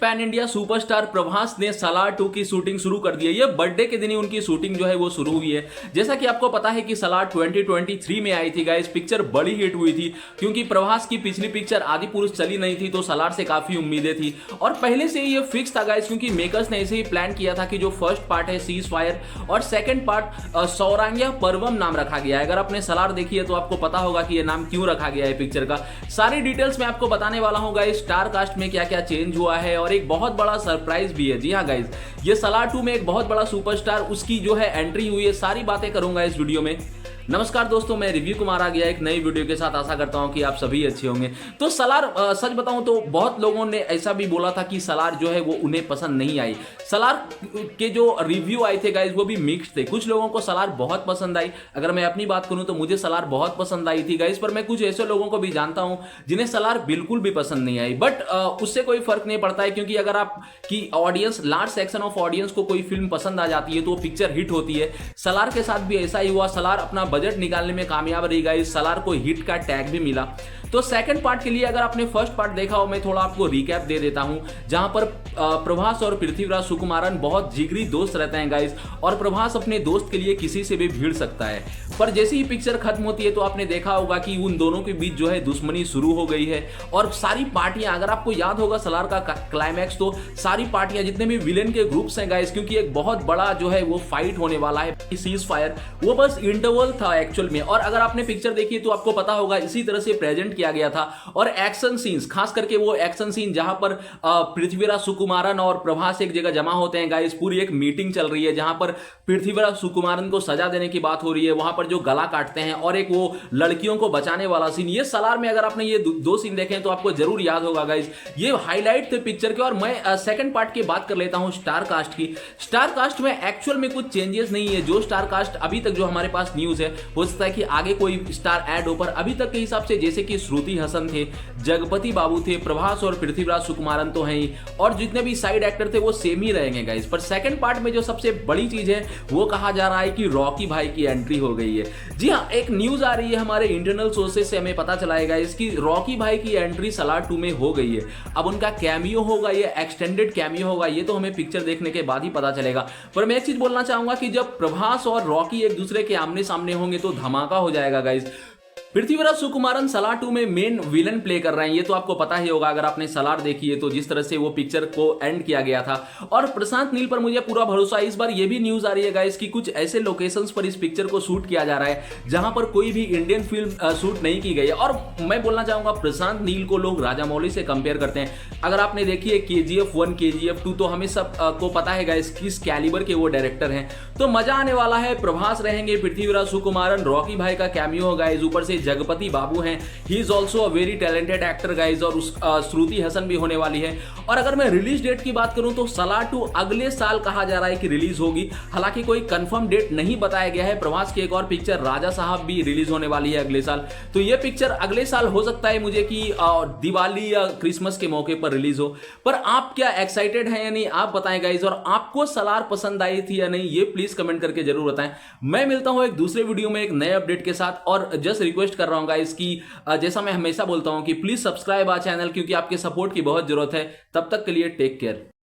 Pan India superstar Prabhas ने सलार 2 की shooting शुरू कर दी है। ये बर्थडे के दिन ही उनकी शूटिंग जो है वो शुरू हुई है। जैसा कि आपको पता है कि सलार 2023 में आई थी गाइस, पिक्चर बड़ी हिट हुई थी क्योंकि प्रभास की पिछली पिक्चर आदिपुरुष चली नहीं थी, तो सलार से काफी उम्मीदें थी और पहले से ही ये फिक्स था गाइस, क्योंकि मेकर्स ने ऐसे ही प्लान किया था कि जो फर्स्ट पार्ट है सीज फायर और सेकंड पार्ट सौरांग्या पर्वम नाम रखा गया है। अगर आपने सलार देखी है तो आपको पता होगा कि ये नाम क्यों रखा गया है पिक्चर का। सारी डिटेल्स मैं आपको बताने वाला हूं गाइस, स्टार कास्ट में क्या क्या चेंज हुआ है और एक बहुत बड़ा सरप्राइज भी है। जी हाँ गाइस, ये सलार 2 में एक बहुत बड़ा सुपरस्टार उसकी जो है एंट्री हुई है, सारी बातें करूंगा इस वीडियो में। नमस्कार दोस्तों, मैं रिव्यू कुमार आ गया एक नई वीडियो के साथ। आशा करता हूं कि आप सभी अच्छे होंगे। तो सलार सच बताऊं तो बहुत लोगों ने ऐसा भी बोला था कि सलार जो है वो उन्हें पसंद नहीं आई। सलार के जो रिव्यू आए थे गाइस वो भी मिक्स्ड थे। कुछ लोगों को सलार बहुत पसंद आई। अगर मैं अपनी बात करूं तो मुझे सलार बहुत पसंद आई थी गाइस, पर मैं कुछ ऐसे लोगों को भी जानता हूं जिन्हें सलार बिल्कुल भी पसंद नहीं आई। बट उससे कोई फर्क नहीं पड़ता है, क्योंकि अगर आपकी audience, large section of audience को कोई फिल्म पसंद आ जाती है तो वो पिक्चर हिट होती है। सलार के साथ भी ऐसा ही हुआ। सलार अपना बजट निकालने में कामयाब रही गाइस, सलार को हिट का टैग भी मिला। तो सेकंड पार्ट के लिए अगर आपने फर्स्ट पार्ट देखा हो, मैं थोड़ा आपको रिकैप दे देता हूं, जहां पर प्रभास और पृथ्वीराज सुकुमारन बहुत जिगरी दोस्त रहते हैं गाइस, और प्रभास अपने दोस्त के लिए किसी से भी भिड़ सकता है। पर जैसे ही पिक्चर खत्म होती है तो आपने देखा होगा कि उन दोनों के बीच जो है दुश्मनी शुरू हो गई है और सारी पार्टियां, अगर आपको याद होगा सलार का क्लाइमैक्स, तो सारी पार्टियां जितने भी विलेन के ग्रुप्स हैं गाइस, क्योंकि एक बहुत बड़ा जो है वो फाइट होने वाला है सीज फायर, वो बस इंटरवल था एक्चुअल में। और अगर आपने पिक्चर देखी है तो आपको पता होगा इसी तरह से प्रेजेंट किया गया था। और एक्शन सीन्स, खास करके वो एक्शन सीन जहां पर पृथ्वीराज सुकुमारन और प्रभास एक जगह जमा होते हैं गाइस, पूरी एक मीटिंग चल रही है जहां पर पृथ्वीराज सुकुमारन को सजा देने की बात हो रही है, वहां पर जो गला काटते हैं और एक वो लड़कियों को बचाने वाला सीन, ये सलार में अगर आपने ये दो सीन देखे हैं तो आपको जरूर याद होगा गाइस, ये हाईलाइट थे पिक्चर के। और मैं सेकंड पार्ट की बात कर लेता हूं स्टार कास्ट की। स्टार कास्ट में एक्चुअल में कुछ चेंजेस नहीं है। जो स्टार कास्ट अभी तक जो हमारे पास न्यूज है, हो सकता है कि आगे कोई स्टार ऐड हो, पर अभी तक के हिसाब से जैसे कि श्रुति हसन थे, जगपति बाबू थे, प्रभास और पृथ्वीराज सुकुमारन तो हैं ही, और जितने भी साइड एक्टर थे वो सेम ही रहेंगे गाइस। पर सेकंड पार्ट में जो सबसे बड़ी चीज है वो कहा जा रहा है कि रॉकी भाई की एंट्री हो गई है। जी हाँ, एक न्यूज आ रही है हमारे इंटरनल सोर्सेज से, हमें पता चला है गाइस कि रॉकी भाई की एंट्री सलार 2 में हो गई है। अब उनका कैमियो होगा, ये एक्सटेंडेड कैमियो होगा, ये तो हमें पिक्चर देखने के बाद ही पता चलेगा। पर मैं एक चीज बोलना चाहूंगा कि जब प्रभास और रॉकी एक दूसरे के आमने सामने होंगे तो धमाका हो जाएगा गाइस। पृथ्वीराज सुकुमारन सलार 2 में मेन विलन प्ले कर रहे हैं, ये तो आपको पता ही होगा अगर आपने सलार देखी है तो, जिस तरह से वो पिक्चर को एंड किया गया था। और प्रशांत नील पर मुझे पूरा भरोसा है। इस बार ये भी न्यूज आ रही है गाइस कि कुछ ऐसे लोकेशंस पर इस पिक्चर को शूट किया जा रहा है जहां पर कोई भी इंडियन फिल्म शूट नहीं की गई है। और मैं बोलना चाहूंगा, प्रशांत नील को लोग राजामौली से कंपेयर करते हैं। अगर आपने देखी है KGF 1, KGF 2, तो हमें सब को पता है गाइस किस कैलिबर के वो डायरेक्टर हैं। तो मजा आने वाला है। प्रभास रहेंगे, पृथ्वीराज सुकुमारन, रॉकी भाई का कैमियो होगा गाइस, ऊपर से जगपति बाबू हैं, he is also a very talented actor guys, और श्रुति हसन भी होने वाली है। और अगर मैं रिलीज डेट की बात करूं तो सलार 2 अगले साल कहा जा रहा है कि रिलीज होगी। हालांकि कोई कंफर्म डेट नहीं बताया गया है। प्रभास की एक और पिक्चर राजा साहब भी रिलीज होने वाली है अगले साल, तो ये पिक्चर अगले साल हो सकता है मुझे कि दिवाली या क्रिसमस के मौके पर रिलीज हो। पर आप क्या एक्साइटेड हैं या नहीं, आप बताएं गाइज, और आपको सलार पसंद आई थी या नहीं, ये प्लीज कमेंट करके जरूर बताएं। मैं मिलता हूं एक दूसरे वीडियो में एक नए अपडेट के साथ, और जस्ट रिक्वेस्ट कर रहा हूं गाइस कि जैसा मैं हमेशा बोलता हूं कि प्लीज सब्सक्राइब आवर चैनल, क्योंकि आपके सपोर्ट की बहुत जरूरत है। तब तक के लिए टेक केयर।